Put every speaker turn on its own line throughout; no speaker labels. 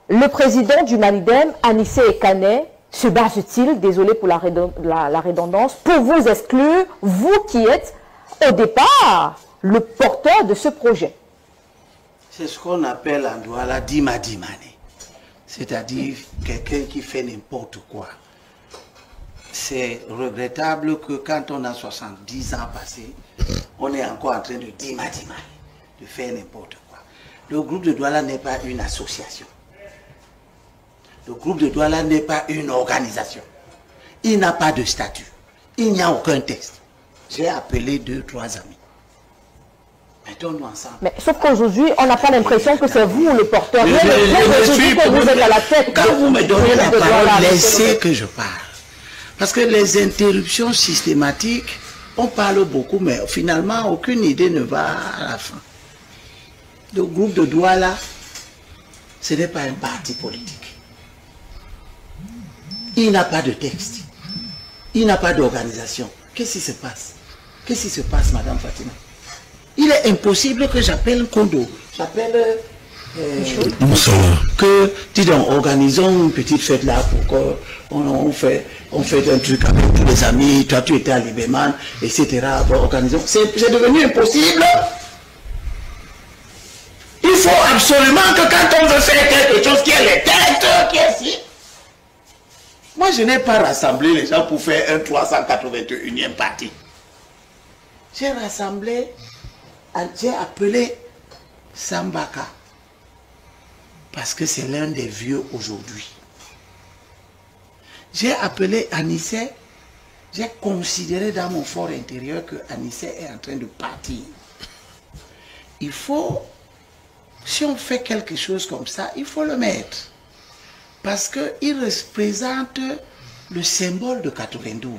le président du Malidem, Anissé Ekane, se base-t-il, désolé pour la redondance, pour vous exclure, vous qui êtes au départ le porteur de ce projet?
C'est ce qu'on appelle en Douala Dima Dimane. C'est-à-dire quelqu'un qui fait n'importe quoi. C'est regrettable que quand on a 70 ans passés, on est encore en train de Dima Dimane, de faire n'importe quoi. Le groupe de Douala n'est pas une association. Le groupe de Douala n'est pas une organisation. Il n'a pas de statut. Il n'y a aucun texte. J'ai appelé 2-3 amis. Mettons-nous ensemble.
Mais sauf qu'aujourd'hui, on n'a pas l'impression que c'est vous le porteur. Je suis que vous êtes à la tête.
Quand vous me donnez la parole, laissez que je parle. Parce que les interruptions systématiques, on parle beaucoup, mais finalement, aucune idée ne va à la fin. Le groupe de Douala, ce n'est pas un parti politique. Il n'a pas de texte. Il n'a pas d'organisation. Qu'est-ce qui se passe? Qu'est-ce qui se passe, Madame Fatima? Il est impossible que j'appelle Kondo. J'appelle... que, dis donc, organisons une petite fête là pour qu'on fait un truc avec tous les amis. Toi, tu étais à Libéman, etc. Bon, organisons. C'est devenu impossible. Il faut absolument que quand on veut faire quelque chose qui est les têtes, qui est ici. Moi, je n'ai pas rassemblé les gens pour faire un 381e parti. J'ai rassemblé, j'ai appelé Sambaka. Parce que c'est l'un des vieux aujourd'hui. J'ai appelé Anissé. J'ai considéré dans mon fort intérieur que Anissé est en train de partir. Il faut, si on fait quelque chose comme ça, il faut le mettre. Parce qu'il représente le symbole de 92.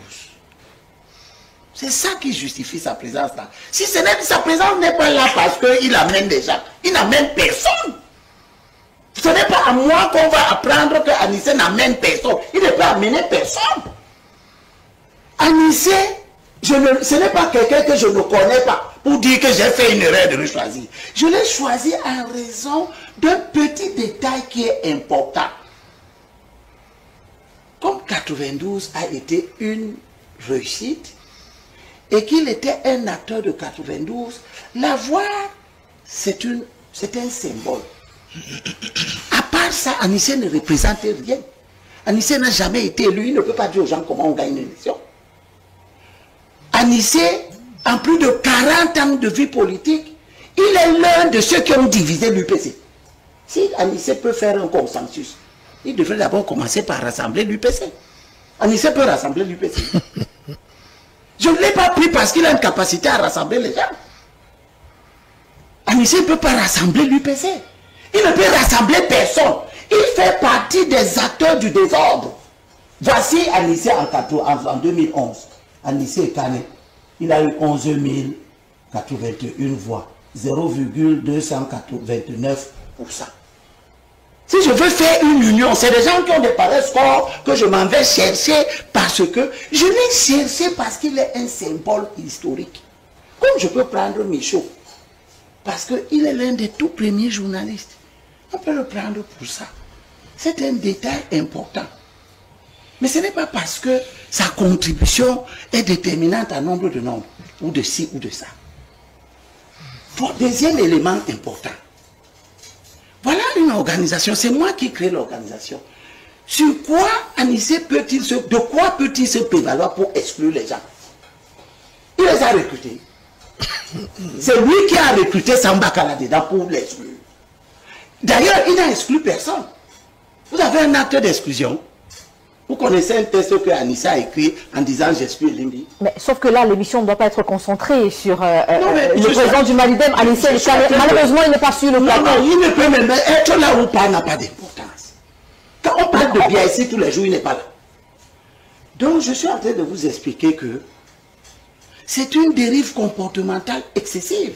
C'est ça qui justifie sa présence là. Si sa présence n'est pas là parce qu'il amène des gens, il n'amène personne. Ce n'est pas à moi qu'on va apprendre que Anissé n'amène personne. Il ne peut amener personne. Anissé, ce n'est pas quelqu'un que je ne connais pas pour dire que j'ai fait une erreur de le choisir. Je l'ai choisi en raison d'un petit détail qui est important. Comme 92 a été une réussite et qu'il était un acteur de 92, l'avoir, c'est un symbole. À part ça, Anissé ne représentait rien. Anissé n'a jamais été élu. Il ne peut pas dire aux gens comment on gagne une élection. Anissé, en plus de 40 ans de vie politique, il est l'un de ceux qui ont divisé l'UPC. Si Anissé peut faire un consensus, il devrait d'abord commencer par rassembler l'UPC. Anissé peut rassembler l'UPC. Je ne l'ai pas pris parce qu'il a une capacité à rassembler les gens. Anissé ne peut pas rassembler l'UPC. Il ne peut rassembler personne. Il fait partie des acteurs du désordre. Voici Anissé en 2011. Anissé Ekane, il a eu 11 081 voix. 0,289%. Si je veux faire une union, c'est des gens qui ont des pareils scores que je m'en vais chercher parce que je l'ai cherché parce qu'il est un symbole historique. Comme je peux prendre Michaud, parce qu'il est l'un des tout premiers journalistes. On peut le prendre pour ça. C'est un détail important. Mais ce n'est pas parce que sa contribution est déterminante à nombre de nombres, ou de ci ou de ça. Deuxième élément important. Voilà une organisation, c'est moi qui crée l'organisation. Sur quoi Anissé peut-il de quoi peut-il se prévaloir pour exclure les gens? Il les a recrutés. C'est lui qui a recruté Sambaka là-dedans pour l'exclure. D'ailleurs, il n'a exclu personne. Vous avez un acte d'exclusion. Vous connaissez un texte que Anissé a écrit en disant j'exclus Limbi.
Mais sauf que là, l'émission ne doit pas être concentrée sur le président du Malidem, Anissé Ekane. Malheureusement, il n'est pas sur le plateau.
Non, il ne peut même être là ou pas n'a pas d'importance. Quand on parle de bien ici tous les jours, il n'est pas là. Donc, je suis en train de vous expliquer que c'est une dérive comportementale excessive.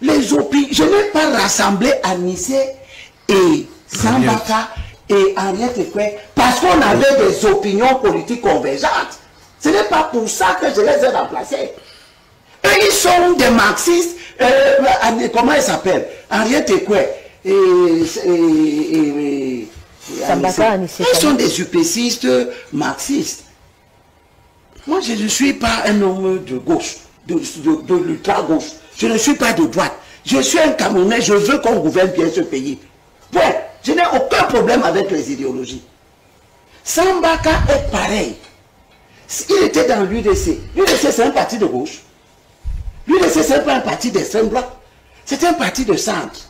Je n'ai pas rassemblé Anissé et Sambaka et Henriette Ekwe parce qu'on avait des opinions politiques convergentes. Ce n'est pas pour ça que je les ai remplacés. Eux, ils sont des marxistes. Comment ils s'appellent? Henriette Ekwe.
Sambaka, Anissé
Ils sont
Kane.
des UPCistes marxistes. Moi, je ne suis pas un homme de gauche, de l'ultra-gauche. Je ne suis pas de droite. Je suis un Camerounais, je veux qu'on gouverne bien ce pays. Point. Je n'ai aucun problème avec les idéologies. Sambaka est pareil. Il était dans l'UDC. L'UDC, c'est un parti de gauche. L'UDC, ce n'est pas un parti d'extrême droite. C'est un parti de centre.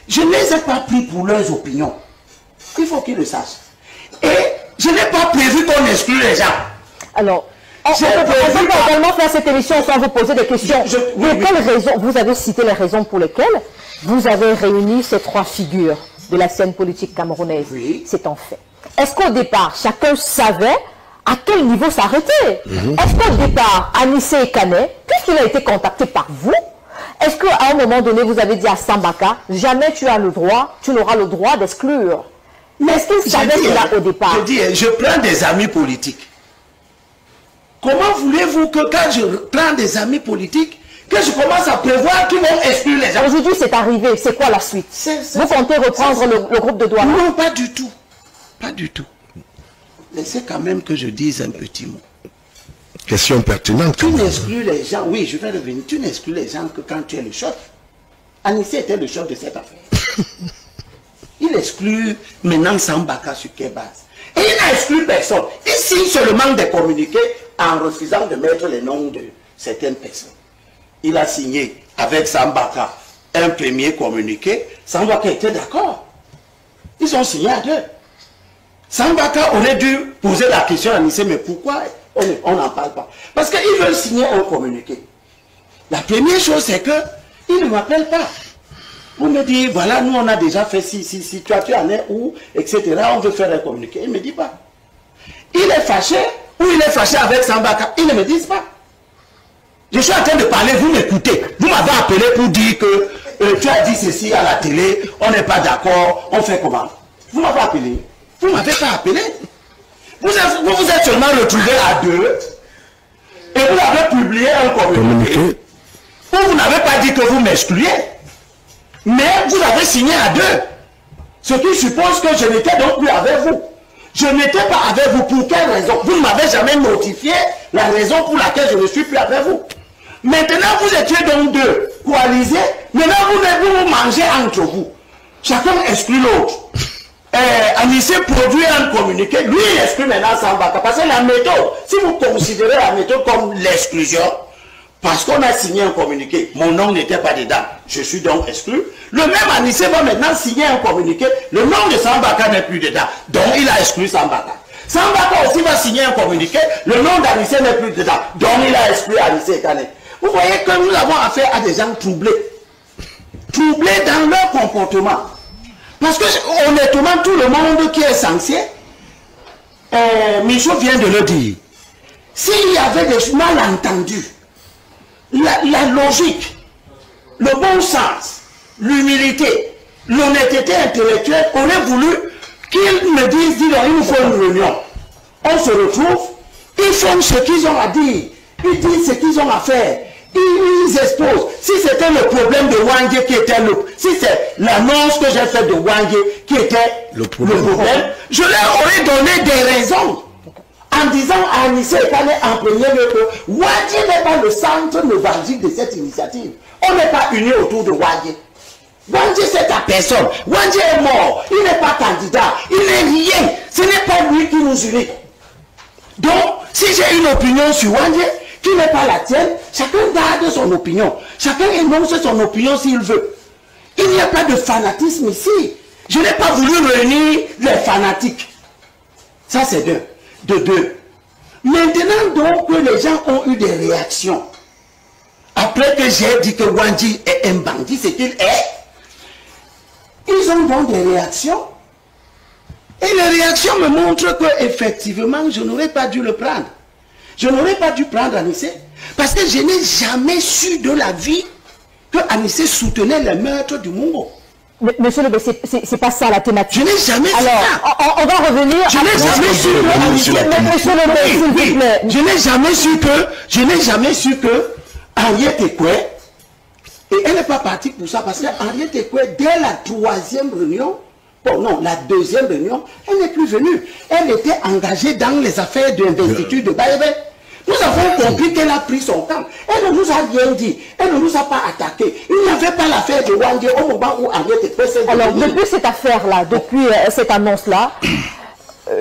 Je ne les ai pas pris pour leurs opinions. Il faut qu'ils le sachent. Et je n'ai pas prévu qu'on exclue les gens.
Alors, on peut également faire cette émission sans vous poser des questions. Quelles raisons, vous avez cité les raisons pour lesquelles vous avez réuni ces trois figures de la scène politique camerounaise.
Oui.
C'est un fait. Est-ce qu'au départ, chacun savait à quel niveau s'arrêter? Est-ce qu'au départ, Anissé Kane, puisqu'il a été contacté par vous, est-ce qu'à un moment donné, vous avez dit à Sambaka, jamais tu n'auras le droit d'exclure? Est-ce qu'il savait cela au départ?
Je dis, je prends des amis politiques. Comment voulez-vous que quand je prends des amis politiques, que je commence à prévoir qu'ils vont exclure les gens?
Aujourd'hui, c'est arrivé. C'est quoi la suite? Vous comptez reprendre le groupe de Douala?
Non, pas du tout. Pas du tout. Laissez quand même que je dise un petit mot.
Question pertinente.
Tu n'exclus les gens, oui, je vais revenir, tu n'exclus les gens que quand tu es le chef. Anissé était le chef de cette affaire. Il exclut maintenant Sambaka sur quelle base? Et il n'a exclu personne. Il signe seulement des communiqués en refusant de mettre les noms de certaines personnes. Il a signé avec Sambaka un premier communiqué. Sambaka était d'accord. Ils ont signé à deux. Sambaka aurait dû poser la question à Anissé, mais pourquoi on n'en parle pas? Parce qu'ils veulent signer un communiqué. La première chose, c'est que ils ne m'appellent pas. Vous me dites, voilà, nous on a déjà fait si toi tu en es où, etc. On veut faire un communiqué. Il ne me dit pas. Il est fâché ou il est fâché avec Sambaka. Ils ne me disent pas. Je suis en train de parler, vous m'écoutez. Vous m'avez appelé pour dire que tu as dit ceci à la télé, on n'est pas d'accord, on fait comment? Vous m'avez appelé. Vous ne m'avez pas appelé. Vous vous êtes seulement retrouvés à deux et vous avez publié un communiqué où vous n'avez pas dit que vous m'excluez, mais vous avez signé à deux. Ce qui suppose que je n'étais donc plus avec vous. Je n'étais pas avec vous. Pour quelle raison? Vous ne m'avez jamais notifié la raison pour laquelle je ne suis plus avec vous. Maintenant, vous étiez donc deux coalisés. Maintenant, vous mangez entre vous. Chacun exclut l'autre. Anissé produit un communiqué. Lui, il exclut maintenant Sambaka. Parce que la méthode, si vous considérez la méthode comme l'exclusion, parce qu'on a signé un communiqué, mon nom n'était pas dedans, je suis donc exclu. Le même Anissé va maintenant signer un communiqué, le nom de Sambaka n'est plus dedans, donc il a exclu Sambaka. Sambaka aussi va signer un communiqué, le nom d'Anissé n'est plus dedans, donc il a exclu Anissé Kane. Vous voyez que nous avons affaire à des gens troublés. Troublés dans leur comportement. Parce que honnêtement, tout le monde qui est censé, Michaud vient de le dire, s'il y avait des malentendus, la logique, le bon sens, l'humilité, l'honnêteté intellectuelle aurait voulu qu'ils me disent, il nous faut une réunion. On se retrouve, ils font ce qu'ils ont à dire, ils disent ce qu'ils ont à faire, ils exposent. Si c'était le problème de Wangé qui était si c'est l'annonce que j'ai faite de Wangé qui était le problème, je leur aurais donné des raisons. En disant à Anissé Kane en premier lieu que Wangé n'est pas le centre névralgique de cette initiative. On n'est pas unis autour de Wangé. Wangé c'est ta personne. Wangé est mort. Il n'est pas candidat. Il n'est rien. Ce n'est pas lui qui nous unit. Donc, si j'ai une opinion sur Wangé qui n'est pas la tienne, chacun garde son opinion. Chacun énonce son opinion s'il veut. Il n'y a pas de fanatisme ici. Je n'ai pas voulu réunir les fanatiques. Ça c'est deux. De deux. Maintenant donc que les gens ont eu des réactions, après que j'ai dit que Wangé est un bandit, c'est qu'il est, ils ont donc des réactions. Et les réactions me montrent que effectivement je n'aurais pas dû le prendre. Je n'aurais pas dû prendre Anissé, parce que je n'ai jamais su de la vie que Anissé soutenait les meurtres du Mungo.
Monsieur Lebé, c'est pas ça la thématique.
Je n'ai jamais su
ça. Alors, on va revenir.
Je n'ai jamais su que
Monsieur Lebé, s'il vous plaît.
Je n'ai jamais su que Henriette Ekwe Et elle n'est pas partie pour ça, parce qu'Henriette Ekoué, dès la 3e réunion, bon non, la 2e réunion, elle n'est plus venue. Elle était engagée dans les affaires de l'investiture de Baïbé. Nous avons compris qu'elle a pris son temps. Elle ne nous a rien dit. Elle ne nous a pas attaqué. Il n'y avait pas l'affaire de Wandé au moment où Henriette Ekoué s'est venue.
Alors, depuis cette affaire-là, depuis cette annonce-là,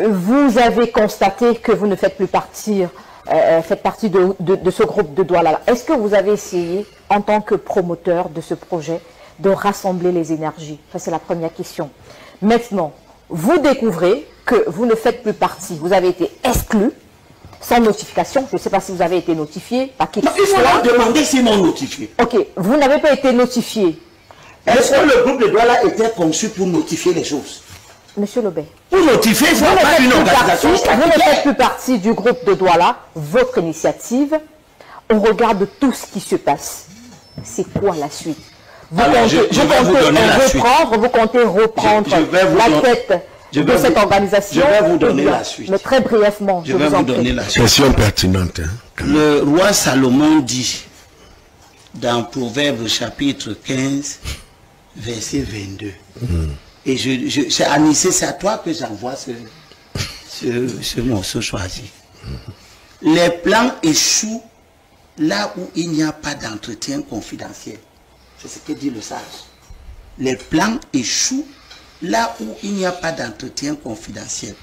vous avez constaté que vous ne faites plus faites partie de ce groupe de Douala. Est-ce que vous avez essayé, en tant que promoteur de ce projet, de rassembler les énergies? Ça, c'est la première question. Maintenant, vous découvrez que vous ne faites plus partie. Vous avez été exclu, sans notification. Je ne sais pas si vous avez été notifié par qui que ce soit.
Il faut leur demander s'ils m'ont notifié.
Ok, vous n'avez pas été notifié.
Est-ce que le groupe de Douala était conçu pour notifier les choses?
Monsieur Lobé,
pour notifier, il faut avoir une organisation.
Vous ne faites plus partie du groupe de Douala, votre initiative. On regarde tout ce qui se passe. C'est quoi la suite? Vous comptez reprendre la tête de cette organisation?
Je vais vous donner la suite.
Mais très brièvement,
je vais vous donner la suite.
Question pertinente.
Le roi Salomon dit, dans Proverbes chapitre 15, verset 22, et c'est Anissé, c'est à toi que j'envoie ce morceau choisi. Les plans échouent là où il n'y a pas d'entretien confidentiel. C'est ce que dit le sage. Les plans échouent là où il n'y a pas d'entretien confidentiel.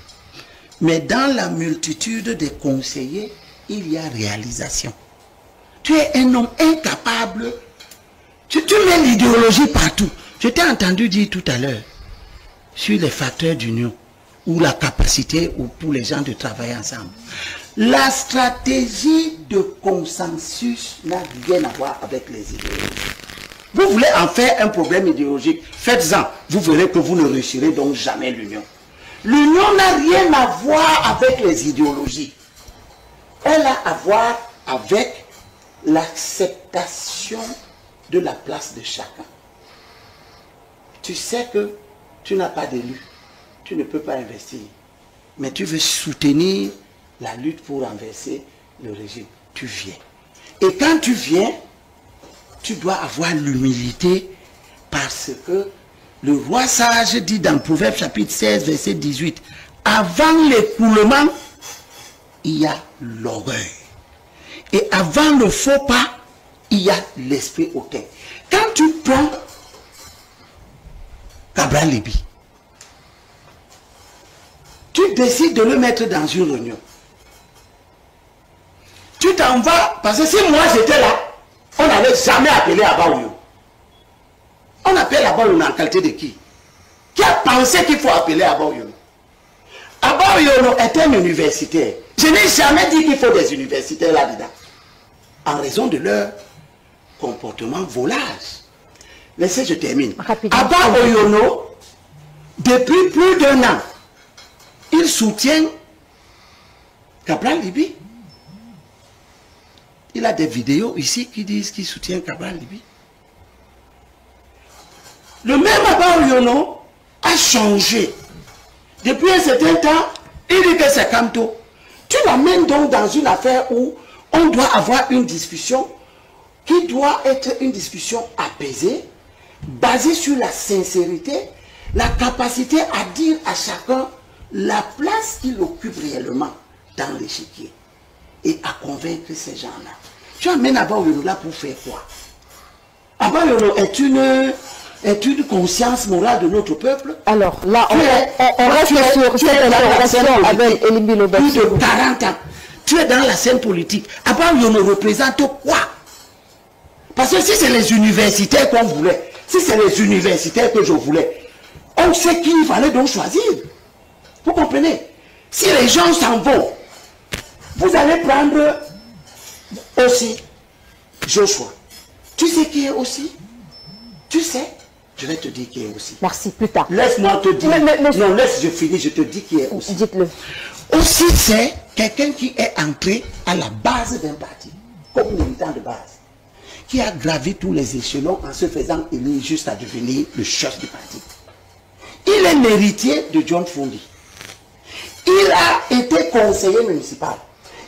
Mais dans la multitude des conseillers, il y a réalisation. Tu es un homme incapable. Tu mets l'idéologie partout. Je t'ai entendu dire tout à l'heure sur les facteurs d'union ou la capacité ou pour les gens de travailler ensemble. La stratégie de consensus n'a rien à voir avec les idéologies. Vous voulez en faire un problème idéologique, faites-en. Vous verrez que vous ne réussirez donc jamais l'union. L'union n'a rien à voir avec les idéologies. Elle a à voir avec l'acceptation de la place de chacun. Tu sais que tu n'as pas d'élu, tu ne peux pas investir, mais tu veux soutenir la lutte pour renverser le régime. Tu viens. Et quand tu viens, tu dois avoir l'humilité parce que le roi sage dit dans Proverbe chapitre 16, verset 18, avant l'écoulement, il y a l'orgueil. Et avant le faux pas, il y a l'esprit hautain. Quand tu prends Cabral Libby, tu décides de le mettre dans une réunion. Tu t'en vas, parce que si moi j'étais là, on n'avait jamais appelé Abaoyo. On appelle Abaoyo en qualité de qui? Qui a pensé qu'il faut appeler Abaoyo? Abaoyo est un universitaire. Je n'ai jamais dit qu'il faut des universitaires là-dedans. En raison de leur comportement volage. Laissez, je termine. Abaoyo, depuis plus d'1 an, il soutient Cabral Libby. Il a des vidéos ici qui disent qu'il soutient Cabral Libby. Le même Abaoyo a changé. Depuis un certain temps, il dit que c'est Kamto. Tu l'amènes donc dans une affaire où on doit avoir une discussion qui doit être une discussion apaisée, basée sur la sincérité, la capacité à dire à chacun la place qu'il occupe réellement dans l'échiquier et à convaincre ces gens-là. Tu amènes Abaoyo là pour faire quoi? Abaoyo est une conscience morale de notre peuple.
Alors là, on reste sur cette interrogation avec Elimbi Lobé.
Plus de 40 ans. Tu es dans la scène politique. Abaoyo ne représente quoi? Parce que si c'est les universitaires qu'on voulait, si c'est les universitaires que je voulais, on sait qui il fallait donc choisir. Vous comprenez? Si les gens s'en vont, vous allez prendre aussi Joshua. Tu sais qui est aussi? Tu sais? Je vais te dire qui est aussi.
Merci, plus tard.
Laisse-moi te dire. Non, laisse, je finis, je te dis qui est aussi.
Dites-le.
Aussi, c'est quelqu'un qui est entré à la base d'un parti, comme militant de base, qui a gravi tous les échelons en se faisant élire juste à devenir le chef du parti. Il est l'héritier de John Fundi. Il a été conseiller municipal.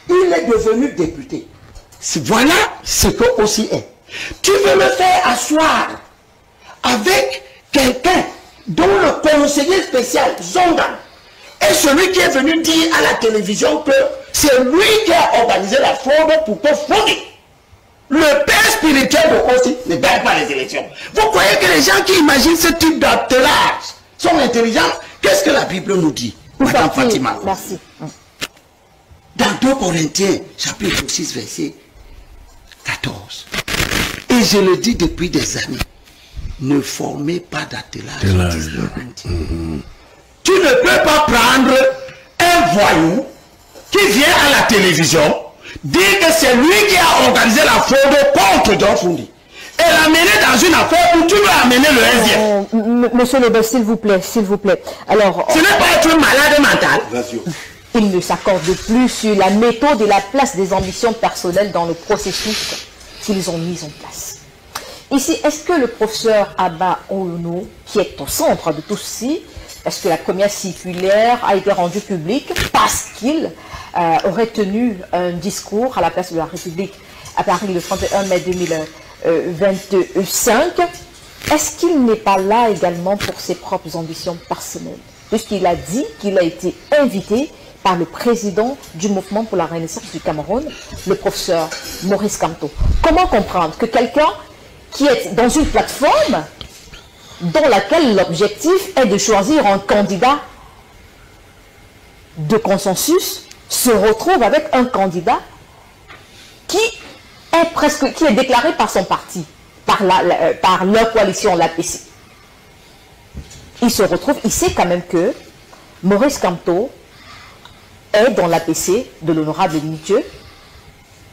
Il est devenu député. Voilà ce que aussi est. Tu veux me faire asseoir avec quelqu'un dont le conseiller spécial, Zonga, est celui qui est venu dire à la télévision que c'est lui qui a organisé la fraude pour te frauder. Le père spirituel de Kossi ne gagne pas les élections. Vous croyez que les gens qui imaginent ce type d'attelage sont intelligents? Qu'est-ce que la Bible nous dit, Madame Fatima?
Merci.
Dans 2 Corinthiens, chapitre 6, verset 14. Et je le dis depuis des années, ne formez pas d'attelage. Tu ne peux pas prendre un voyou qui vient à la télévision, dire que c'est lui qui a organisé la fraude contre John Fundi, et l'amener dans une affaire où tu veux amener le SDF.
Monsieur Lebel, s'il vous plaît, s'il vous plaît. Alors,
ce n'est pas être malade mental.
Il ne s'accorde plus sur la méthode et la place des ambitions personnelles dans le processus qu'ils ont mis en place. Ici, est-ce que le professeur Abba Olono, qui est au centre de tout ceci, est-ce que la première circulaire a été rendue publique parce qu'il aurait tenu un discours à la place de la République à Paris le 31 mai 2025? Est-ce qu'il n'est pas là également pour ses propres ambitions personnelles? Puisqu'il a dit qu'il a été invité par le président du mouvement pour la Renaissance du Cameroun, le professeur Maurice Kamto. Comment comprendre que quelqu'un qui est dans une plateforme dans laquelle l'objectif est de choisir un candidat de consensus se retrouve avec un candidat qui est déclaré par son parti, par leur coalition, l'APC. Il se retrouve, il sait quand même que Maurice Kamto est dans l'APC de l'honorable Nitieux,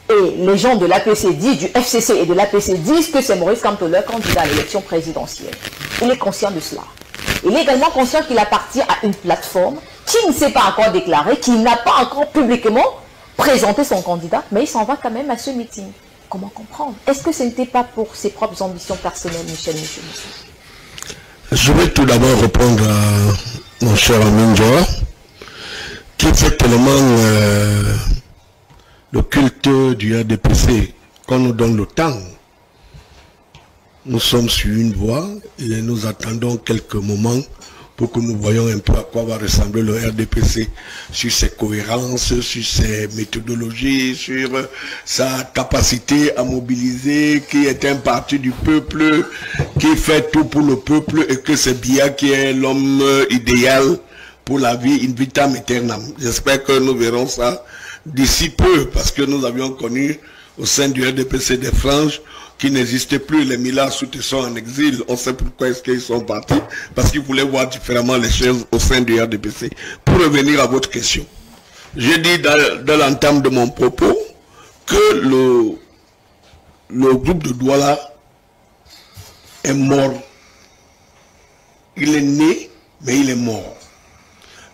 et les gens de l'APC disent, du FCC et de l'APC disent que c'est Maurice Kamto leur candidat à l'élection présidentielle. Il est conscient de cela. Il est également conscient qu'il appartient à une plateforme qui ne s'est pas encore déclarée, qui n'a pas encore publiquement présenté son candidat, mais il s'en va quand même à ce meeting. Comment comprendre? Est-ce que ce n'était pas pour ses propres ambitions personnelles, Michel?
Je vais tout d'abord répondre à mon cher ami Njora, qui fait tellement le culte du RDPC qu'on nous donne le temps. Nous sommes sur une voie et nous attendons quelques moments pour que nous voyions un peu à quoi va ressembler le RDPC, sur ses cohérences, sur ses méthodologies, sur sa capacité à mobiliser, qui est un parti du peuple, qui fait tout pour le peuple, et que c'est Biya qui est l'homme idéal pour la vie in vitam aeternam. J'espère que nous verrons ça d'ici peu, parce que nous avions connu au sein du RDPC des franges qui n'existaient plus. Les Mila Soutes sont en exil. On sait pourquoi est-ce qu'ils sont partis, parce qu'ils voulaient voir différemment les choses au sein du RDPC. Pour revenir à votre question, j'ai dit dans l'entame de mon propos que le groupe de Douala est mort. Il est né, mais il est mort.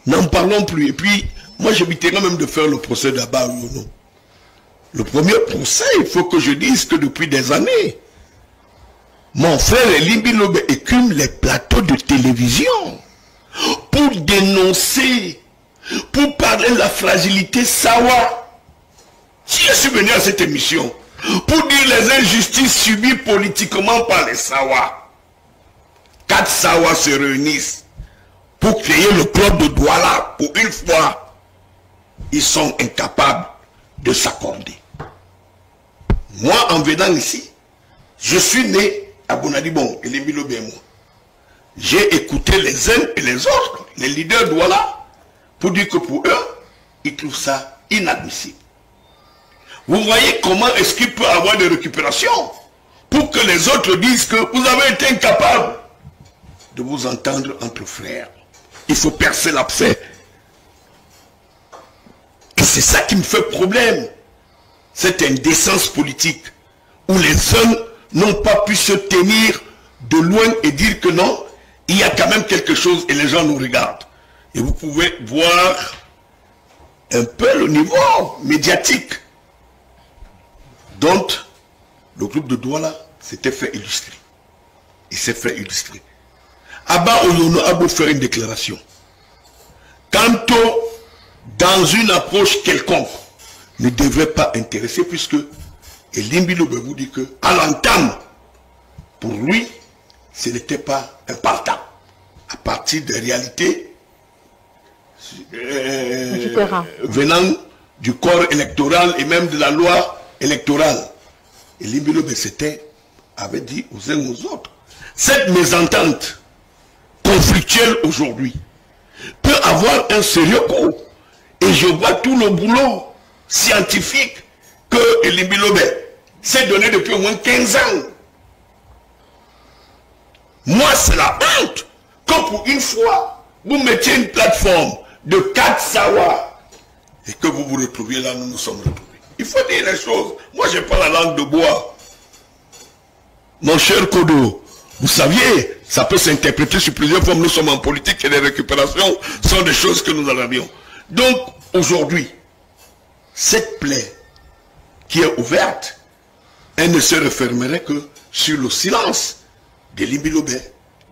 N'en parlons plus. Et puis, moi, j'éviterai même de faire le procès d'Abba Olono. Le premier procès, il faut que je dise que depuis des années, mon frère Elimbi Lobe écume les plateaux de télévision pour dénoncer, pour parler de la fragilité Sawa. Si je suis venu à cette émission pour dire les injustices subies politiquement par les Sawa, 4 Sawa se réunissent pour créer le club de Douala. Pour une fois, ils sont incapables de s'accorder. Moi, en venant ici, je suis né à Bonadibon, et les Milobé et moi. J'ai écouté les uns et les autres, les leaders Douala, pour dire que pour eux, ils trouvent ça inadmissible. Vous voyez comment est-ce qu'il peut y avoir des récupérations pour que les autres disent que vous avez été incapables de vous entendre entre frères. Il faut percer l'abcès. Et c'est ça qui me fait problème. Cette indécence politique où les uns n'ont pas pu se tenir de loin et dire que non, il y a quand même quelque chose et les gens nous regardent. Et vous pouvez voir un peu le niveau médiatique dont le groupe de Douala s'était fait illustrer. Il s'est fait illustrer. Abba Olono a beau faire une déclaration. Kamto, dans une approche quelconque, ne devrait pas intéresser puisque Et Limbi Lobe vous dit que, à l'entame, pour lui, ce n'était pas un partant. À partir des réalités venant du corps électoral et même de la loi électorale. Et Limbi Lobe avait dit aux uns aux autres, cette mésentente conflictuelle aujourd'hui peut avoir un sérieux coup. Et je vois tout le boulot scientifique que Limbi Lobe s'est donné depuis au moins 15 ans. Moi, c'est la honte que pour une fois, vous mettiez une plateforme de 4 savoirs et que vous vous retrouviez là, nous nous sommes retrouvés. Il faut dire les choses. Moi, je n'ai pas la langue de bois. Mon cher Kodo, vous saviez, ça peut s'interpréter sur plusieurs formes. Nous sommes en politique et les récupérations sont des choses que nous en avions. Donc, aujourd'hui, cette plaie qui est ouverte, elle ne se refermerait que sur le silence de Limbi Lobe,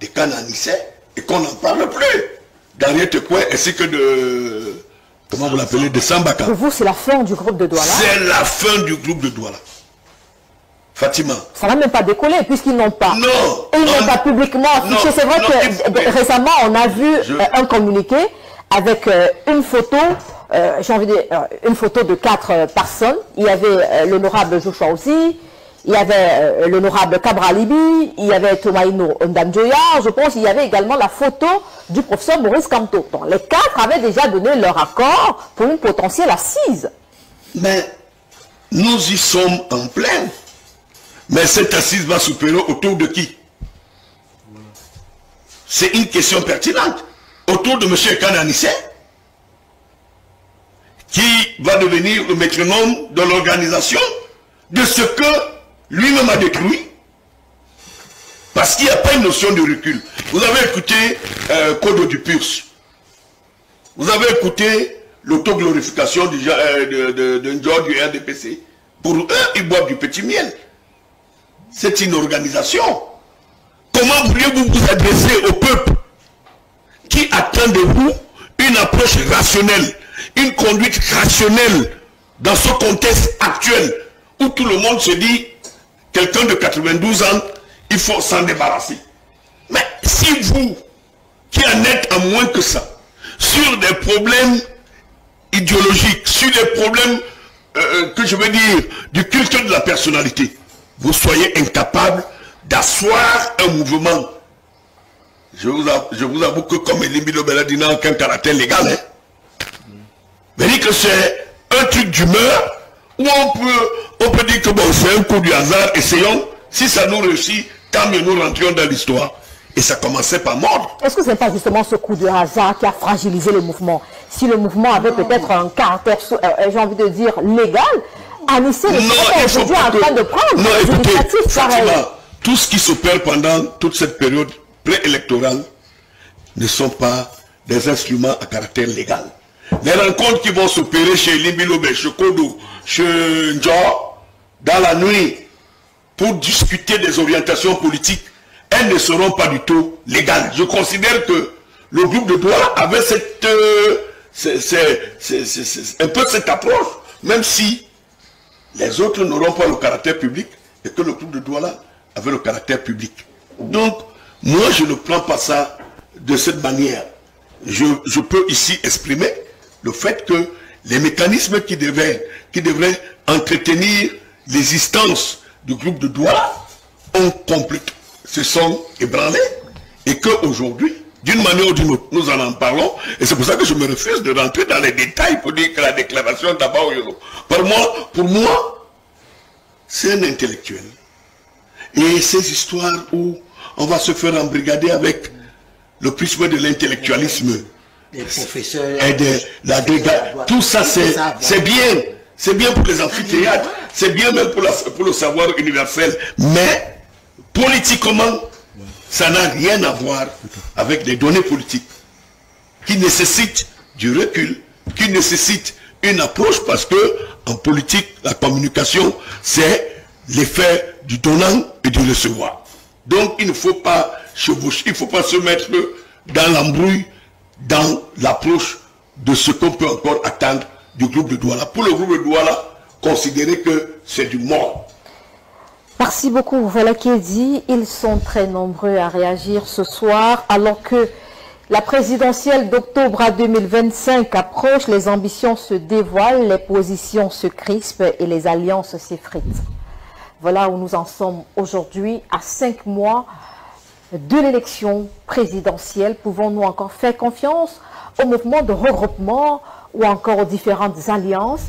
de Kananissé, et qu'on n'en parle plus. D'Ariette Koué ainsi que de... Comment vous l'appelez? De Sambaka.
Pour vous, c'est la fin du groupe de Douala?
C'est la fin du groupe de Douala. Fatima.
Ça n'a même pas décollé, puisqu'ils n'ont pas.
Non.
Ils n'ont pas publiquement affiché. C'est vrai que récemment, on a vu un communiqué avec une photo, j'ai envie de dire, une photo de 4 personnes. Il y avait l'honorable Joshua aussi, il y avait l'honorable Kabra Libi, il y avait Tomaino Ndamjoya, je pense qu'il y avait également la photo du professeur Maurice Kamto. Donc les 4 avaient déjà donné leur accord pour une potentielle assise.
Mais nous y sommes en plein. Mais cette assise va s'opérer autour de qui? C'est une question pertinente. Autour de M. Kananissé, qui va devenir le métronome de l'organisation de ce que lui-même a détruit. Parce qu'il n'y a pas une notion de recul. Vous avez écouté Kodo du Purs. Vous avez écouté l'autoglorification de Ndjo du RDPC. Pour eux, ils boivent du petit miel. C'est une organisation. Comment pourriez-vous vous adresser au peuple qui attend de vous une approche rationnelle, une conduite rationnelle dans ce contexte actuel où tout le monde se dit, quelqu'un de 92 ans, il faut s'en débarrasser. Mais si vous, qui en êtes à moins que ça, sur des problèmes idéologiques, sur des problèmes, que je veux dire, du culte de la personnalité, vous soyez incapable d'asseoir un mouvement. Je vous avoue que comme Limbi Lobe l'a dit, n'a aucun caractère légal. Hein? Mais dit que c'est un truc d'humeur où on peut dire que bon, c'est un coup du hasard, essayons. Si ça nous réussit, tant mieux, nous rentrions dans l'histoire. Et ça commençait par mordre.
Est-ce que ce n'est pas justement ce coup de hasard qui a fragilisé le mouvement? Si le mouvement avait peut-être un caractère, j'ai envie de dire, légal, Anissé est aujourd'hui en train de prendre des initiatives pareilles.
Tout ce qui s'opère pendant toute cette période préélectorale ne sont pas des instruments à caractère légal. Les rencontres qui vont s'opérer chez Limbi Lobe, chez Kodo, chez Ndjo, dans la nuit, pour discuter des orientations politiques, elles ne seront pas du tout légales. Je considère que le groupe de Douala avait un peu cette approche, même si les autres n'auront pas le caractère public et que le groupe de Douala avait le caractère public. Donc, moi, je ne prends pas ça de cette manière. Je peux ici exprimer le fait que les mécanismes qui devraient entretenir l'existence du groupe de Douala se sont ébranlés et qu'aujourd'hui, d'une manière ou d'une autre, nous en parlons, et c'est pour ça que je me refuse de rentrer dans les détails pour dire que la déclaration d'abord, pour moi, c'est un intellectuel. Et ces histoires où on va se faire embrigader avec le prisme de l'intellectualisme,
des professeurs,
et de l'agrégation, tout ça c'est bien. C'est bien pour les amphithéâtres, c'est bien même pour le savoir universel, mais politiquement, ça n'a rien à voir avec des données politiques qui nécessitent du recul, qui nécessitent une approche, parce que en politique, la communication, c'est l'effet du donnant et du recevoir. Donc il ne faut pas chevaucher, il ne faut pas se mettre dans l'embrouille, dans l'approche de ce qu'on peut encore attendre du groupe de Douala. Pour le groupe de Douala, considérer que c'est du mort.
Merci beaucoup. Voilà qui est dit. Ils sont très nombreux à réagir ce soir, alors que la présidentielle d'octobre à 2025 approche, les ambitions se dévoilent, les positions se crispent et les alliances s'effritent. Voilà où nous en sommes aujourd'hui, à 5 mois de l'élection présidentielle. Pouvons-nous encore faire confiance au mouvement de regroupement ou encore aux différentes alliances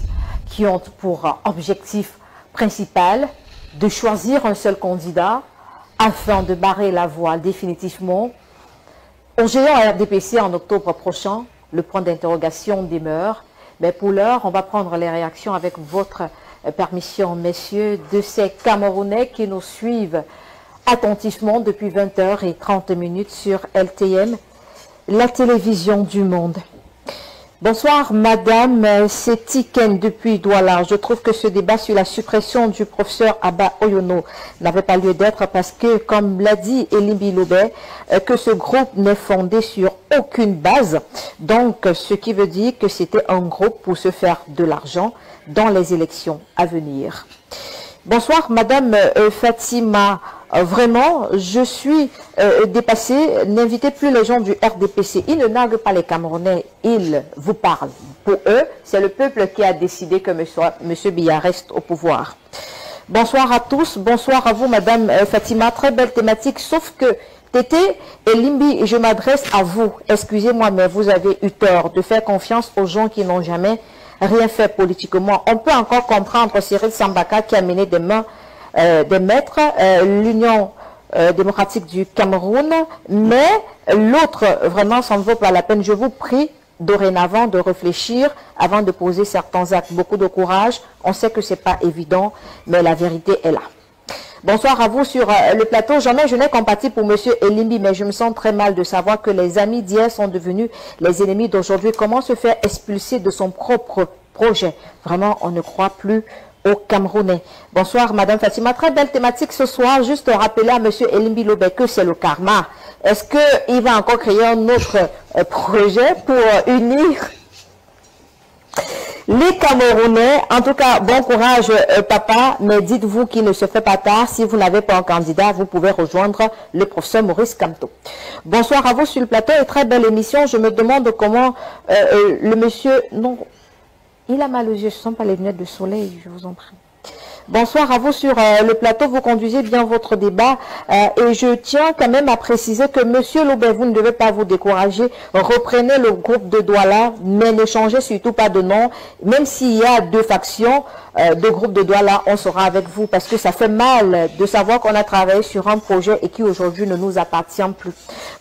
qui ont pour objectif principal de choisir un seul candidat afin de barrer la voie définitivement au géant RDPC en octobre prochain? Le point d'interrogation demeure. Mais pour l'heure, on va prendre les réactions avec votre permission, messieurs, de ces Camerounais qui nous suivent attentivement depuis 20h30 sur LTM, la télévision du monde. Bonsoir, madame, c'est Tiken depuis Douala. Je trouve que ce débat sur la suppression du professeur Abba Oyono n'avait pas lieu d'être parce que, comme l'a dit Elimbi Lobé, que ce groupe n'est fondé sur aucune base. Donc, ce qui veut dire que c'était un groupe pour se faire de l'argent dans les élections à venir. Bonsoir, madame Fatima. Vraiment, je suis dépassée. N'invitez plus les gens du RDPC. Ils ne narguent pas les Camerounais. Ils vous parlent. Pour eux, c'est le peuple qui a décidé que M. Biya reste au pouvoir. Bonsoir à tous. Bonsoir à vous, madame Fatima. Très belle thématique. Sauf que Tété et Limbi, je m'adresse à vous. Excusez-moi, mais vous avez eu tort de faire confiance aux gens qui n'ont jamais rien fait politiquement. On peut encore comprendre Cyril Sambaka qui a mené des mains des maîtres, l'Union démocratique du Cameroun, mais l'autre, vraiment, ça ne vaut pas la peine. Je vous prie dorénavant de réfléchir avant de poser certains actes. Beaucoup de courage. On sait que ce n'est pas évident, mais la vérité est là. Bonsoir à vous sur le plateau. Jamais je n'ai compati pour M. Elimbi, mais je me sens très mal de savoir que les amis d'hier sont devenus les ennemis d'aujourd'hui. Comment se faire expulser de son propre projet? Vraiment, on ne croit plus aux Camerounais. Bonsoir, madame Fatima. Très belle thématique ce soir. Juste rappeler à M. Elimbi Lobé que c'est le karma. Est-ce qu'il va encore créer un autre projet pour unir les Camerounais? En tout cas, bon courage, papa, mais dites-vous qu'il ne se fait pas tard. Si vous n'avez pas un candidat, vous pouvez rejoindre le professeur Maurice Kamto. Bonsoir à vous sur le plateau et très belle émission. Je me demande comment le monsieur... Non, il a mal aux yeux, ce ne sont pas les lunettes de soleil, je vous en prie. Bonsoir à vous sur le plateau, vous conduisez bien votre débat et je tiens quand même à préciser que monsieur Lobé, vous ne devez pas vous décourager, reprenez le groupe de Douala, mais ne changez surtout pas de nom, même s'il y a deux factions de groupe de Douala, on sera avec vous parce que ça fait mal de savoir qu'on a travaillé sur un projet et qui aujourd'hui ne nous appartient plus.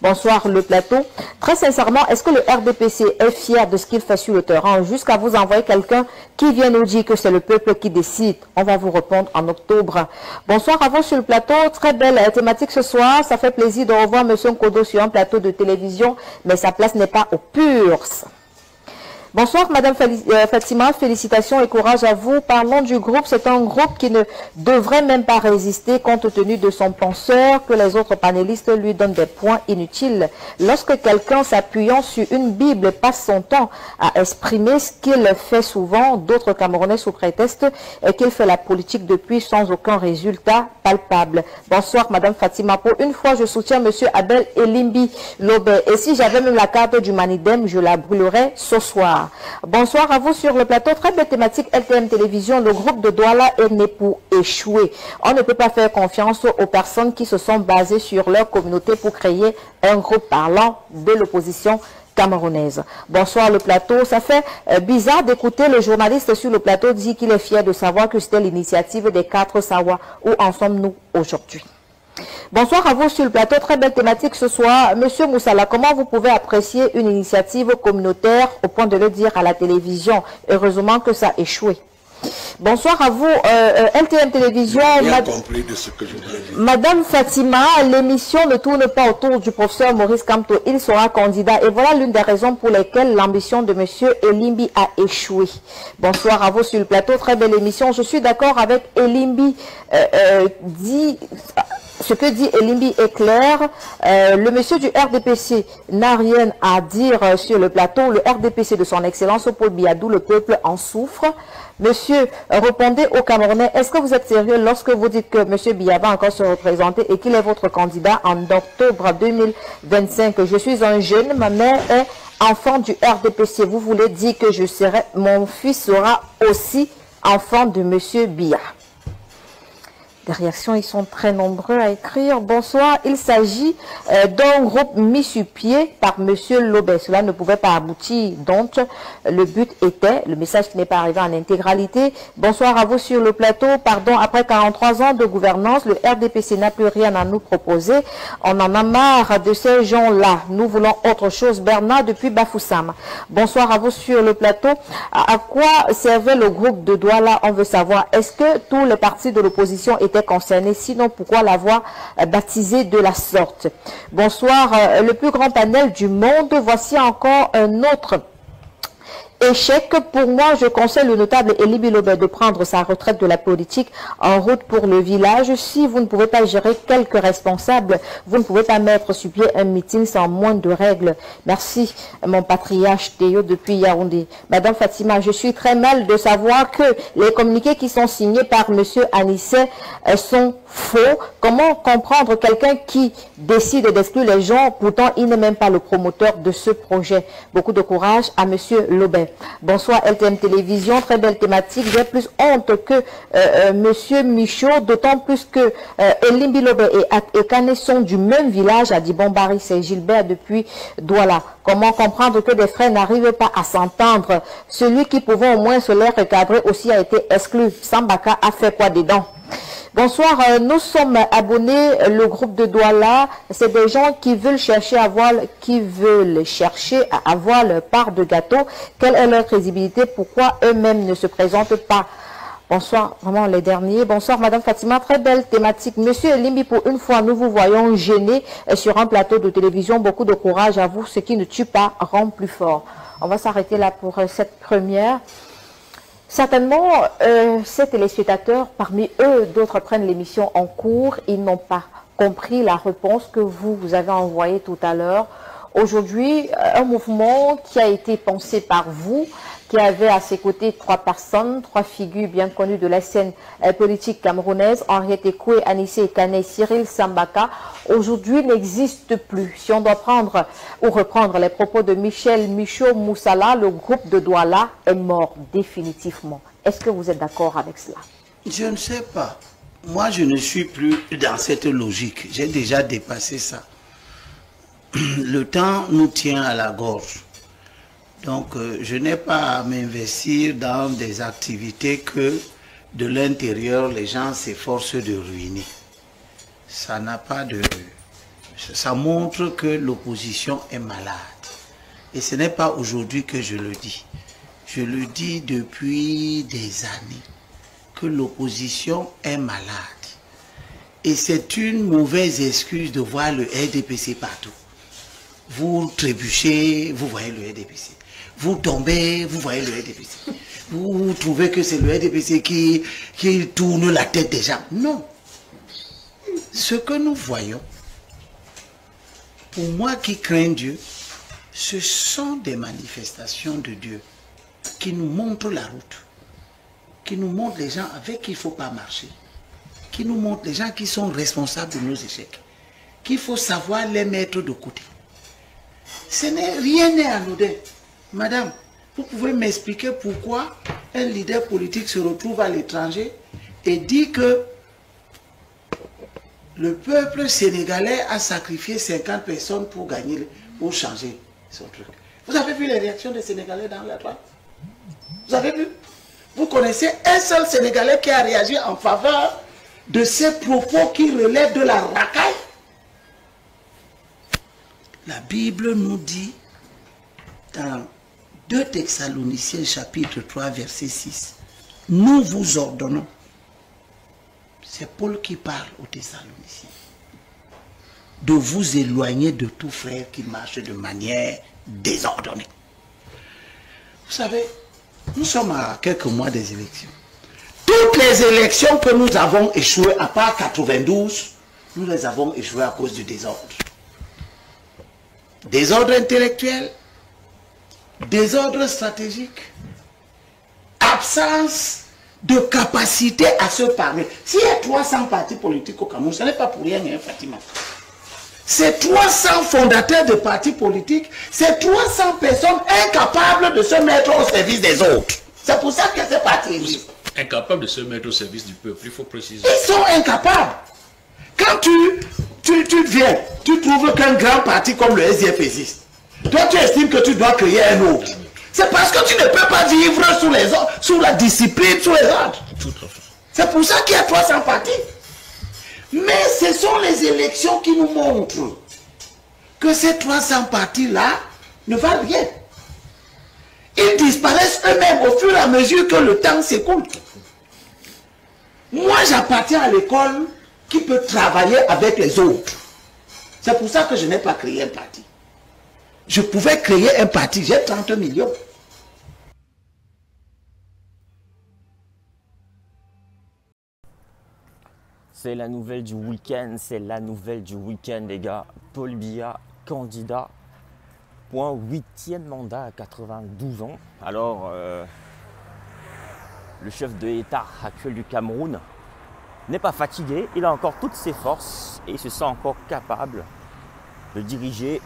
Bonsoir le plateau. Très sincèrement, est-ce que le RDPC est fier de ce qu'il fait sur le terrain jusqu'à vous envoyer quelqu'un qui vient nous dire que c'est le peuple qui décide? On va vous répondre en octobre. Bonsoir à vous sur le plateau. Très belle thématique ce soir. Ça fait plaisir de revoir M. Nkodo sur un plateau de télévision, mais sa place n'est pas au PURS. Bonsoir Madame Fatima, félicitations et courage à vous. Parlons du groupe, c'est un groupe qui ne devrait même pas résister compte tenu de son penseur, que les autres panélistes lui donnent des points inutiles. Lorsque quelqu'un s'appuyant sur une Bible passe son temps à exprimer ce qu'il fait souvent, d'autres Camerounais sous prétexte et qu'il fait la politique depuis sans aucun résultat palpable. Bonsoir Madame Fatima, pour une fois je soutiens Monsieur Abel Elimbi Lobé et si j'avais même la carte du Manidem, je la brûlerais ce soir. Bonsoir à vous sur le plateau. Très belle thématique LTM Télévision. Le groupe de Douala est né pour échouer. On ne peut pas faire confiance aux personnes qui se sont basées sur leur communauté pour créer un groupe parlant de l'opposition camerounaise. Bonsoir le plateau. Ça fait bizarre d'écouter le journaliste sur le plateau dire qu'il est fier de savoir que c'était l'initiative des 4 Sawa. Où en sommes-nous aujourd'hui? Bonsoir à vous sur le plateau, très belle thématique ce soir. Monsieur Moussala, comment vous pouvez apprécier une initiative communautaire au point de le dire à la télévision? Heureusement que ça a échoué. Bonsoir à vous, LTM Télévision.
Compris de ce que je voulais dire.
Madame Fatima, l'émission ne tourne pas autour du professeur Maurice Kamto. Il sera candidat et voilà l'une des raisons pour lesquelles l'ambition de monsieur Elimbi a échoué. Bonsoir à vous sur le plateau, très belle émission. Je suis d'accord avec Elimbi. Ce que dit Elimbi est clair. Le monsieur du RDPC n'a rien à dire sur le plateau. Le RDPC de son excellence Paul Biya, le peuple en souffre. Monsieur, répondez aux Camerounais, est-ce que vous êtes sérieux lorsque vous dites que monsieur Biya va encore se représenter et qu'il est votre candidat en octobre 2025? Je suis un jeune, ma mère est enfant du RDPC. Vous voulez dire que mon fils sera aussi enfant de monsieur Biya? Les réactions, ils sont très nombreux à écrire. Bonsoir, il s'agit d'un groupe mis sur pied par monsieur Lobet. Cela ne pouvait pas aboutir, donc le but était, le message qui n'est pas arrivé en intégralité. Bonsoir à vous sur le plateau. Pardon, après 43 ans de gouvernance, le RDPC n'a plus rien à nous proposer. On en a marre de ces gens-là. Nous voulons autre chose. Bernard depuis Bafoussam. Bonsoir à vous sur le plateau. À quoi servait le groupe de Douala? On veut savoir, est-ce que tous les partis de l'opposition étaient concernés? Sinon, pourquoi l'avoir baptisé de la sorte? Bonsoir, le plus grand panel du monde. Voici encore un autre échec. Pour moi, je conseille le notable Elimbi Lobet de prendre sa retraite de la politique en route pour le village. Si vous ne pouvez pas gérer quelques responsables, vous ne pouvez pas mettre sur pied un meeting sans moins de règles. Merci, mon patriarche Théo depuis Yaoundé. Madame Fatima, je suis très mal de savoir que les communiqués qui sont signés par monsieur Anissé sont faux. Comment comprendre quelqu'un qui décide d'exclure les gens, pourtant il n'est même pas le promoteur de ce projet? Beaucoup de courage à monsieur Lobet. Bonsoir LTM Télévision, très belle thématique. J'ai plus honte que monsieur Michaud, d'autant plus que Elimbi Lobet et Kane sont du même village, a dit Bombari, c'est Gilbert depuis Douala. Comment comprendre que des frères n'arrivent pas à s'entendre? Celui qui pouvait au moins se les recadrer aussi a été exclu. Sambaka a fait quoi dedans? Bonsoir, nous sommes abonnés, le groupe de Douala, c'est des gens qui veulent chercher à avoir leur part de gâteau. Quelle est leur crédibilité? Pourquoi eux-mêmes ne se présentent pas? Bonsoir, vraiment les derniers. Bonsoir Madame Fatima, très belle thématique. Monsieur Elimbi, pour une fois, nous vous voyons gêné sur un plateau de télévision. Beaucoup de courage à vous, ce qui ne tue pas rend plus fort. On va s'arrêter là pour cette première. Certainement, ces téléspectateurs, parmi eux, d'autres prennent l'émission en cours. Ils n'ont pas compris la réponse que vous avez envoyée tout à l'heure. Aujourd'hui, un mouvement qui a été pensé par vous, qui avait à ses côtés 3 personnes, 3 figures bien connues de la scène politique camerounaise, Henriette Ekoué, Anissé Kane, Cyril Sambaka, aujourd'hui n'existe plus. Si on doit prendre ou reprendre les propos de Michel Michaud Moussala, le groupe de Douala est mort définitivement. Est-ce que vous êtes d'accord avec cela?
Je ne sais pas. Moi, je ne suis plus dans cette logique. J'ai déjà dépassé ça. Le temps nous tient à la gorge. Donc, je n'ai pas à m'investir dans des activités que de l'intérieur, les gens s'efforcent de ruiner. Ça n'a pas de... Ça montre que l'opposition est malade. Et ce n'est pas aujourd'hui que je le dis. Je le dis depuis des années, que l'opposition est malade. Et c'est une mauvaise excuse de voir le RDPC partout. Vous trébuchez, vous voyez le RDPC. Vous tombez, vous voyez le RDPC. Vous trouvez que c'est le RDPC qui tourne la tête des gens. Non. Ce que nous voyons, pour moi qui crains Dieu, ce sont des manifestations de Dieu qui nous montrent la route, qui nous montrent les gens avec qui il ne faut pas marcher, qui nous montrent les gens qui sont responsables de nos échecs, qu'il faut savoir les mettre de côté. Rien n'est anodin. Madame, vous pouvez m'expliquer pourquoi un leader politique se retrouve à l'étranger et dit que le peuple sénégalais a sacrifié 50 personnes pour changer son truc. Vous avez vu les réactions des Sénégalais dans la droite? Vous avez vu? Vous connaissez un seul Sénégalais qui a réagi en faveur de ces propos qui relèvent de la racaille? La Bible nous dit dans 2 Thessaloniciens chapitre 3 verset 6, nous vous ordonnons, c'est Paul qui parle aux Thessaloniciens, de vous éloigner de tout frère qui marche de manière désordonnée. Vous savez, nous sommes à quelques mois des élections. Toutes les élections que nous avons échouées, à part 92, nous les avons échoués à cause du désordre. Désordre intellectuel, désordre stratégique, absence de capacité à se parler. S'il y a 300 partis politiques au Cameroun, ce n'est pas pour rien, hein, Fatima. Ces 300 fondateurs de partis politiques, ces 300 personnes incapables de se mettre au service des autres. C'est pour ça que ces partis existent.
Incapables de se mettre au service du peuple, il faut préciser.
Ils sont incapables. Quand tu viens, tu trouves qu'un grand parti comme le SDF existe. Toi, tu estimes que tu dois créer un autre. C'est parce que tu ne peux pas vivre sous la discipline, sous les ordres.
Tout à fait.
C'est pour ça qu'il y a 300 partis. Mais ce sont les élections qui nous montrent que ces 300 partis-là ne valent rien. Ils disparaissent eux-mêmes au fur et à mesure que le temps s'écoule. Moi, j'appartiens à l'école qui peut travailler avec les autres. C'est pour ça que je n'ai pas créé un parti. Je pouvais créer un parti, j'ai 30 millions.
C'est la nouvelle du week-end, les gars. Paul Biya, candidat pour un 8e mandat à 92 ans. Alors, le chef de l'État actuel du Cameroun n'est pas fatigué, il a encore toutes ses forces et il se sent encore capable de diriger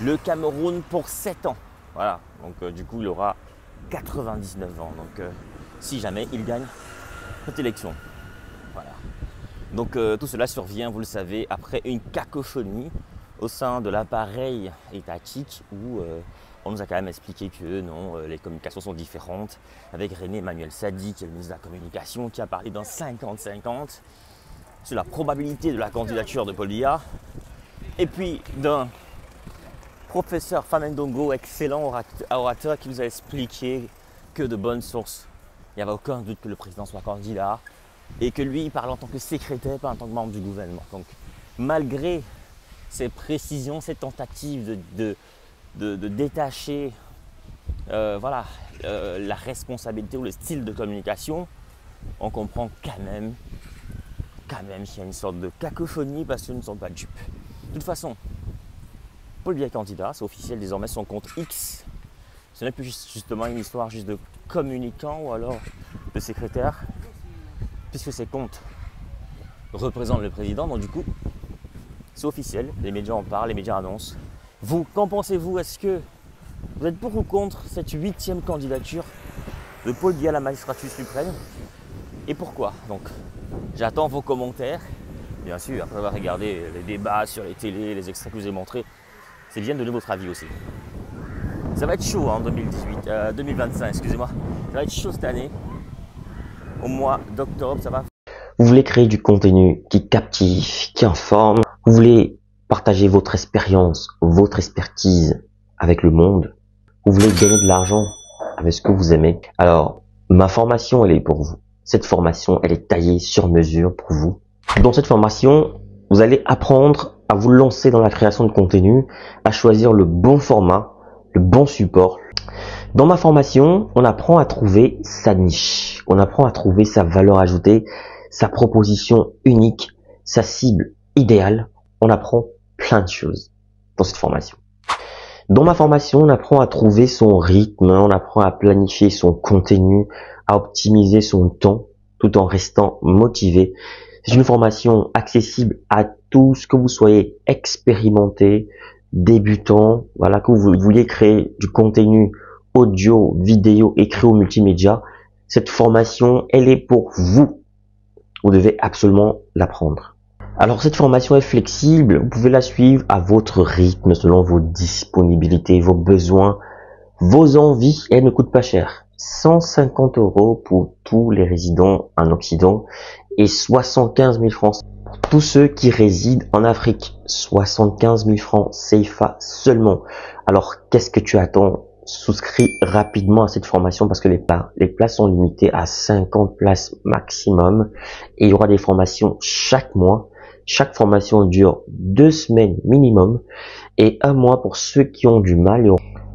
le Cameroun pour 7 ans. Voilà, donc du coup il aura 99 ans, donc si jamais il gagne cette élection. Voilà. Donc tout cela survient, vous le savez, après une cacophonie au sein de l'appareil étatique où on nous a quand même expliqué que non, les communications sont différentes, avec René Emmanuel Sadi, qui est le ministre de la Communication, qui a parlé d'un 50-50 sur la probabilité de la candidature de Paul Biya, et puis d'un professeur Famendongo, excellent orateur, qui nous a expliqué que de bonnes sources, il n'y avait aucun doute que le président soit candidat, et que lui, il parle en tant que secrétaire, pas en tant que membre du gouvernement. Donc, malgré ces précisions, ces tentatives de détacher la responsabilité ou le style de communication, on comprend quand même qu'il y a une sorte de cacophonie parce qu'ils ne sont pas dupes. De toute façon, Paul Biya est candidat, c'est officiel désormais, son compte X. Ce n'est plus justement une histoire juste de communicant ou alors de secrétaire, puisque ces comptes représentent le président, donc du coup, c'est officiel, les médias en parlent, les médias annoncent. Vous, qu'en pensez-vous? Est-ce que vous êtes pour ou contre cette 8e candidature de Paul Biya à la magistrature suprême? Et pourquoi? Donc, j'attends vos commentaires. Bien sûr, après avoir regardé les débats sur les télés, les extraits que je vous ai montrés, c'est bien de donner votre avis aussi. Ça va être chaud en 2025, excusez-moi. Ça va être chaud cette année. Au mois d'octobre, ça va.
Vous voulez créer du contenu qui captive, qui informe. Vous voulez partager votre expérience, votre expertise avec le monde. Vous voulez gagner de l'argent avec ce que vous aimez. Alors, ma formation, elle est pour vous. Cette formation, elle est taillée sur mesure pour vous. Dans cette formation, vous allez apprendre à vous lancer dans la création de contenu, à choisir le bon format, le bon support. Dans ma formation, on apprend à trouver sa niche, on apprend à trouver sa valeur ajoutée, sa proposition unique, sa cible idéale. On apprend plein de choses dans cette formation. Dans ma formation, on apprend à trouver son rythme, on apprend à planifier son contenu, à optimiser son temps tout en restant motivé. C'est une formation accessible à tous, que vous soyez expérimenté, débutant, voilà, que vous vouliez créer du contenu audio, vidéo, écrit ou multimédia. Cette formation, elle est pour vous. Vous devez absolument l'apprendre. Alors cette formation est flexible, vous pouvez la suivre à votre rythme, selon vos disponibilités, vos besoins, vos envies. Elle ne coûte pas cher. 150 € pour tous les résidents en Occident et 75 000 francs pour tous ceux qui résident en Afrique. 75 000 francs CFA seulement. Alors qu'est-ce que tu attends? Souscris rapidement à cette formation parce que les places sont limitées à 50 places maximum et il y aura des formations chaque mois. Chaque formation dure 2 semaines minimum et 1 mois pour ceux qui ont du mal.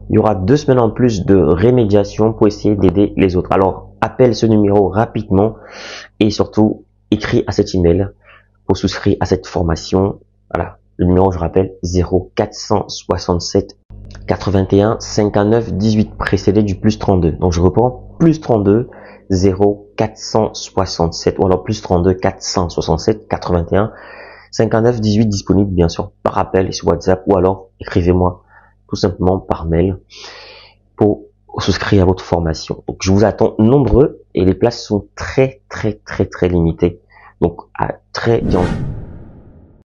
Il y aura 2 semaines en plus de rémédiation pour essayer d'aider les autres. Alors appelle ce numéro rapidement et surtout écris à cet email pour souscrire à cette formation. Voilà, le numéro, je rappelle, 0467 81 59 18, précédé du plus 32. Donc je reprends, plus 32 0467 ou alors plus 32 467 81 59 18, disponible bien sûr par appel et sur WhatsApp, ou alors écrivez-moi tout simplement par mail pour souscrire à votre formation. Donc je vous attends nombreux et les places sont très limitées. Donc à très bientôt.